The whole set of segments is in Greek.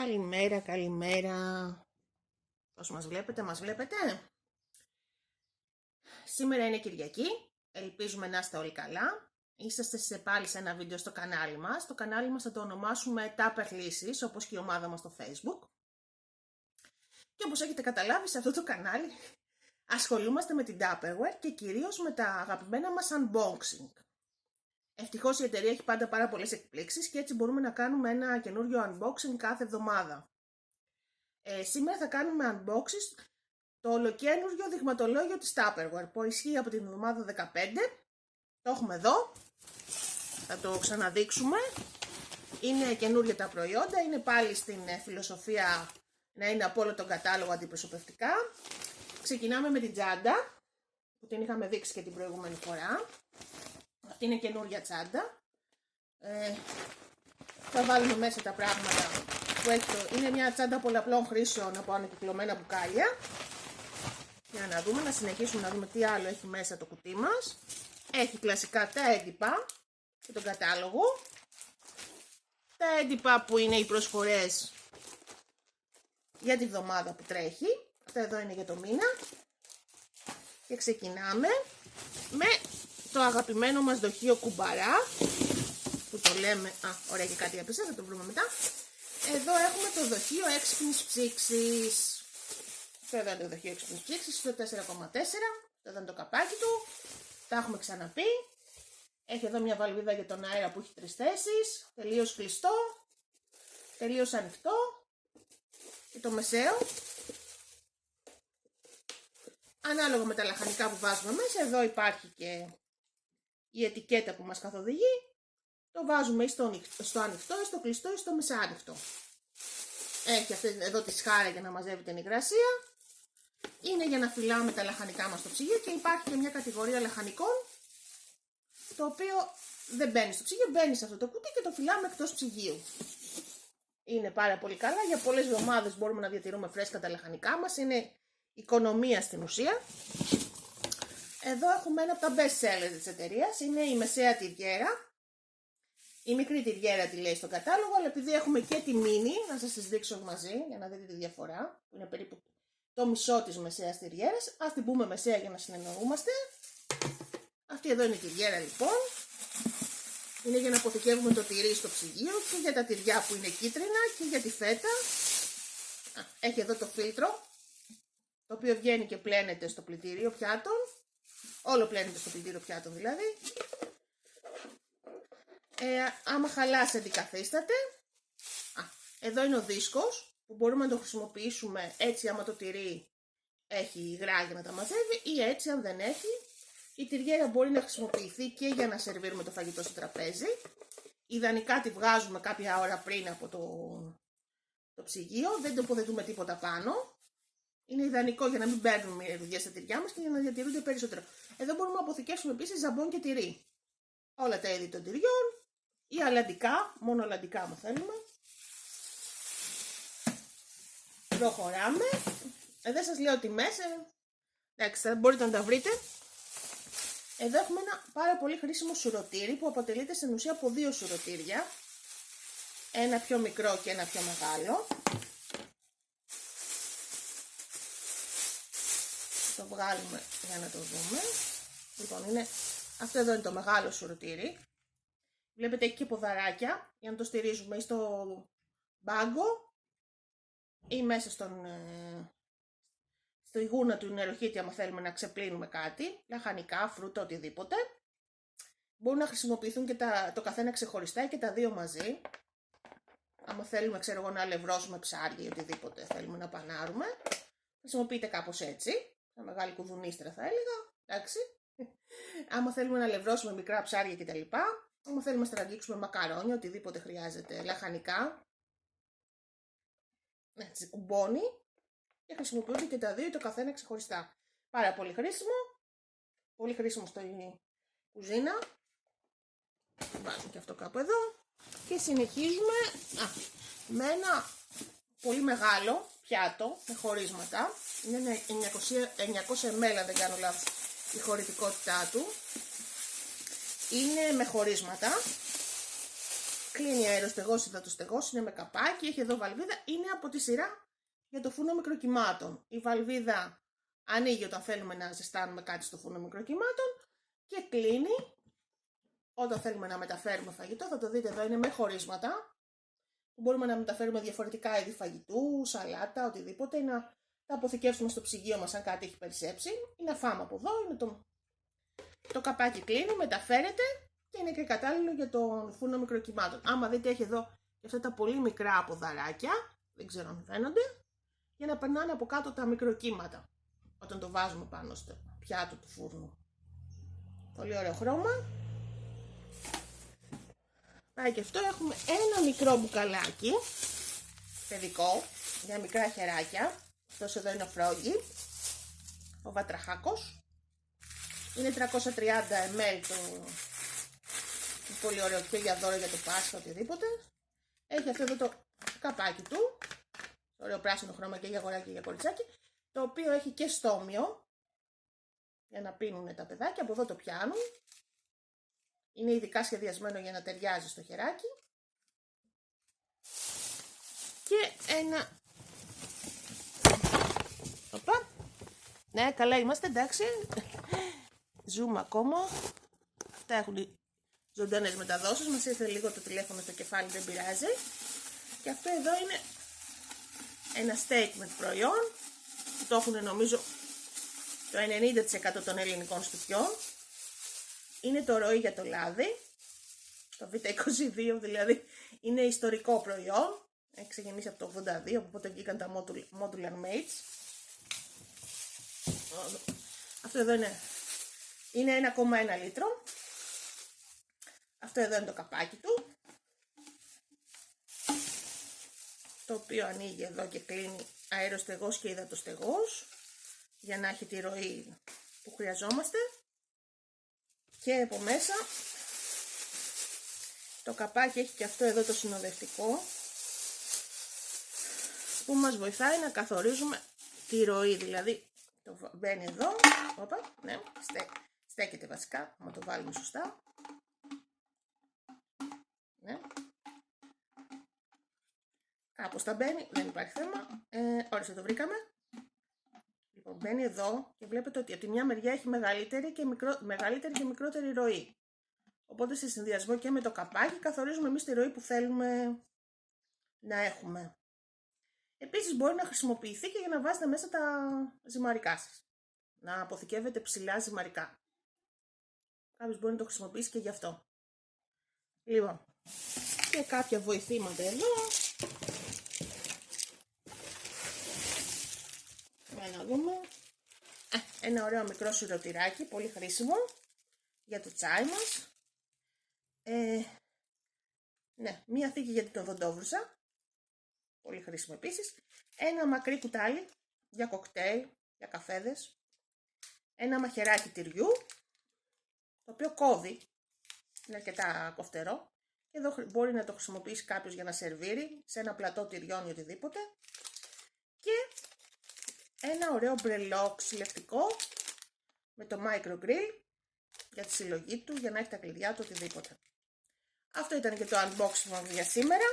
Καλημέρα, καλημέρα. Πώς μας βλέπετε. Σήμερα είναι Κυριακή, ελπίζουμε να είστε όλοι καλά. Είσαστε πάλι σε ένα βίντεο στο κανάλι μας. Το κανάλι μας θα το ονομάσουμε Tupper Λύσεις, όπως και η ομάδα μας στο Facebook. Και όπως έχετε καταλάβει, σε αυτό το κανάλι ασχολούμαστε με την Tupperware και κυρίως με τα αγαπημένα μας unboxing. Ευτυχώς η εταιρεία έχει πάντα πάρα πολλές εκπλήξεις και έτσι μπορούμε να κάνουμε ένα καινούριο unboxing κάθε εβδομάδα. Σήμερα θα κάνουμε unboxing το ολοκένουργιο δειγματολόγιο της Tupperware που ισχύει από την εβδομάδα 15. Το έχουμε εδώ, θα το ξαναδείξουμε. Είναι καινούργια τα προϊόντα, είναι πάλι στην φιλοσοφία να είναι από όλο τον κατάλογο αντιπροσωπευτικά. Ξεκινάμε με την τσάντα που την είχαμε δείξει και την προηγούμενη φορά. Αυτή είναι καινούργια τσάντα. Θα βάλουμε μέσα τα πράγματα που έχει. Είναι μια τσάντα πολλαπλών χρήσεων από ανακυκλωμένα μπουκάλια. Για να δούμε, να συνεχίσουμε να δούμε τι άλλο έχει μέσα το κουτί μας. Έχει κλασικά τα έντυπα και τον κατάλογο. Τα έντυπα που είναι οι προσφορές για τη βδομάδα που τρέχει. Αυτά εδώ είναι για το μήνα. Και ξεκινάμε με το αγαπημένο μας δοχείο κουμπαρά, που το λέμε, ωραία, και κάτι έπεσε, θα το βρούμε μετά. Εδώ έχουμε το δοχείο έξυπνης ψήξης. Αυτό εδώ είναι το δοχείο έξυπνης ψήξης, στο 4,4. Αυτό είναι το καπάκι του. Τα έχουμε ξαναπεί. Έχει εδώ μια βαλβίδα για τον αέρα που έχει 3 θέσεις. Τελείως κλειστό. Τελείως ανοιχτό. Και το μεσαίο. Ανάλογα με τα λαχανικά που βάζουμε μέσα, εδώ υπάρχει και η ετικέτα που μας καθοδηγεί. Το βάζουμε στο ανοιχτό, στο κλειστό ή στο μεσάνοιχτο. Έχει αυτή εδώ τη σχάρα για να μαζεύει την υγρασία. Είναι για να φυλάμε τα λαχανικά μας στο ψυγείο και υπάρχει και μια κατηγορία λαχανικών το οποίο δεν μπαίνει στο ψυγείο, μπαίνει σε αυτό το κουτί και το φυλάμε εκτός ψυγείου. Είναι πάρα πολύ καλά, για πολλές εβδομάδες μπορούμε να διατηρούμε φρέσκα τα λαχανικά μας, είναι οικονομία στην ουσία. Εδώ έχουμε ένα από τα best sellers της εταιρείας, είναι η μεσαία τυριέρα. Η μικρή τυριέρα τη λέει στον κατάλογο, αλλά επειδή έχουμε και τη μίνι, να σας τις δείξω μαζί για να δείτε τη διαφορά, που είναι περίπου το μισό της μεσαίας τυριέρας. Ας την πούμε μεσαία για να συνεννοούμαστε. Αυτή εδώ είναι η τυριέρα λοιπόν. Είναι για να αποθηκεύουμε το τυρί στο ψυγείο και για τα τυριά που είναι κίτρινα και για τη φέτα. Έχει εδώ το φίλτρο, το οποίο βγαίνει και πλένεται στο πλυντήριο πιάτων. Όλο πλένεται στο πλυντήριο πιάτων δηλαδή. Άμα χαλάσει αντικαθίσταται. Εδώ είναι ο δίσκος που μπορούμε να το χρησιμοποιήσουμε έτσι άμα το τυρί έχει υγρά για να τα μαζεύει, ή έτσι αν δεν έχει. Η τυριέρα μπορεί να χρησιμοποιηθεί και για να σερβίρουμε το φαγητό στο τραπέζι. Ιδανικά τη βγάζουμε κάποια ώρα πριν από το ψυγείο, δεν τοποθετούμε τίποτα πάνω. Είναι ιδανικό για να μην παίρνουμε μυρωδιές στα τυριά μας και για να διατηρούνται περισσότερο. Εδώ μπορούμε να αποθηκεύσουμε επίσης ζαμπόν και τυρί. Όλα τα είδη των τυριών ή αλαντικά, μόνο αλαντικά άμα θέλουμε. Προχωράμε. Δεν σας λέω τιμές, εντάξει, μπορείτε να τα βρείτε. Εδώ έχουμε ένα πάρα πολύ χρήσιμο σουρωτήρι που αποτελείται στην ουσία από 2 σουρωτήρια. Ένα πιο μικρό και ένα πιο μεγάλο. Το βγάλουμε για να το δούμε. Λοιπόν, αυτό εδώ είναι το μεγάλο σουρωτήρι. Βλέπετε έχει και ποδαράκια για να το στηρίζουμε ή στο μπάγκο ή μέσα στη γούνα του νεροχύτη άμα θέλουμε να ξεπλύνουμε κάτι, λαχανικά, φρούτα, οτιδήποτε. Μπορούν να χρησιμοποιηθούν και το καθένα ξεχωριστά και τα 2 μαζί. Άμα θέλουμε, ξέρω εγώ, να αλευρώσουμε ψάρια ή οτιδήποτε θέλουμε να πανάρουμε, χρησιμοποιείται κάπως έτσι. Μια μεγάλη κουδουνίστρα θα έλεγα, εντάξει. Άμα θέλουμε να αλευρώσουμε μικρά ψάρια κτλ. Άμα θέλουμε να στραγγίξουμε μακαρόνια, οτιδήποτε χρειάζεται, λαχανικά. Έτσι, κουμπώνει. Και χρησιμοποιούνται και τα 2 το καθένα ξεχωριστά. Πάρα πολύ χρήσιμο. Πολύ χρήσιμο στο κουζίνα. Βάζουμε και αυτό κάπου εδώ. Και συνεχίζουμε με ένα πολύ μεγάλο πιάτο με χωρίσματα. Είναι 900 ml, αν δεν κάνω λάθος, η χωρητικότητά του. Είναι με χωρίσματα. Κλείνει αεροστεγός, υδατοστεγός, είναι με καπάκι, έχει εδώ βαλβίδα, είναι από τη σειρά για το φούρνο μικροκυμάτων. Η βαλβίδα ανοίγει όταν θέλουμε να ζεστάνουμε κάτι στο φούρνο μικροκυμάτων και κλείνει όταν θέλουμε να μεταφέρουμε φαγητό. Θα το δείτε εδώ, είναι με χωρίσματα. Μπορούμε να μεταφέρουμε διαφορετικά είδη φαγητού, σαλάτα, οτιδήποτε, ή να τα αποθηκεύσουμε στο ψυγείο μας αν κάτι έχει περισσέψει, ή να φάμε από εδώ. Είναι το καπάκι κλείνει, μεταφέρεται και είναι και κατάλληλο για το φούρνο μικροκυμάτων. Άμα δείτε, έχει εδώ και αυτά τα πολύ μικρά αποδαράκια, δεν ξέρω αν φαίνονται, για να περνάνε από κάτω τα μικροκύματα όταν το βάζουμε πάνω στο πιάτο του φούρνου. Πολύ ωραίο χρώμα. Πάει και αυτό. Έχουμε ένα μικρό μπουκαλάκι παιδικό για μικρά χεράκια. Αυτός εδώ είναι ο Froggy, ο βατραχάκος. Είναι 330 ml το πολύ ωραίο και για δώρο για το Πάσχα, οτιδήποτε. Έχει αυτό εδώ το καπάκι του, το ωραίο πράσινο χρώμα και για αγοράκι και για κοριτσάκι, το οποίο έχει και στόμιο για να πίνουν τα παιδάκια. Από εδώ το πιάνουν. Είναι ειδικά σχεδιασμένο για να ταιριάζει στο χεράκι. Και ένα... Οπα. Ναι, καλά είμαστε, εντάξει. Ζούμε ακόμα. Αυτά έχουν ζωντανές μεταδόσεις. Μας ήρθε λίγο το τηλέφωνο στο κεφάλι, δεν πειράζει. Και αυτό εδώ είναι ένα statement προϊόν. Το έχουν νομίζω το 90% των ελληνικών σπιτιών. Είναι το ροή για το λάδι. Το Β22 δηλαδή είναι ιστορικό προϊόν. Έχει ξεκινήσει από το 82, οπότε βγήκαν τα Modular Mates. Αυτό εδώ είναι 1,1 λίτρο. Αυτό εδώ είναι το καπάκι του, το οποίο ανοίγει εδώ και κλείνει αεροστεγός και υδατοστεγός για να έχει τη ροή που χρειαζόμαστε. Και από μέσα το καπάκι έχει και αυτό εδώ το συνοδευτικό που μας βοηθάει να καθορίζουμε τη ροή, δηλαδή το μπαίνει εδώ, όπα, ναι, στέκεται βασικά, άμα το βάλουμε σωστά, ναι, κάπως τα μπαίνει, δεν υπάρχει θέμα, όρισε, το βρήκαμε. Λοιπόν, μπαίνει εδώ και βλέπετε ότι από τη μια μεριά έχει μεγαλύτερη και μικρότερη ροή. Οπότε σε συνδυασμό και με το καπάκι καθορίζουμε εμείς τη ροή που θέλουμε να έχουμε. Επίσης μπορεί να χρησιμοποιηθεί και για να βάζετε μέσα τα ζυμαρικά σας. Να αποθηκεύετε ψηλά ζυμαρικά. Κάποιος μπορεί να το χρησιμοποιήσει και γι' αυτό. Λοιπόν, και κάποια βοηθήματα εδώ. Να δούμε. Ένα ωραίο μικρό σιρωτηράκι, πολύ χρήσιμο για το τσάι μας. Ναι, μία θήκη για την οδοντόβρουσα, πολύ χρήσιμο επίσης. Ένα μακρύ κουτάλι για κοκτέιλ, για καφέδες. Ένα μαχαιράκι τυριού, το οποίο κόβει, είναι αρκετά κοφτερό. Και εδώ μπορεί να το χρησιμοποιήσει κάποιος για να σερβίρει σε ένα πλατό τυριών ή οτιδήποτε. Και ένα ωραίο μπρελό ξυλευτικό με το micro grill για τη συλλογή του, για να έχει τα κλειδιά του, οτιδήποτε. Αυτό ήταν και το unboxing μας για σήμερα,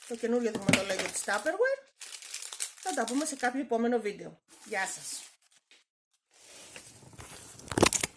το καινούριο δειγματολόγιο της Tupperware. Θα τα πούμε σε κάποιο επόμενο βίντεο. Γεια σας!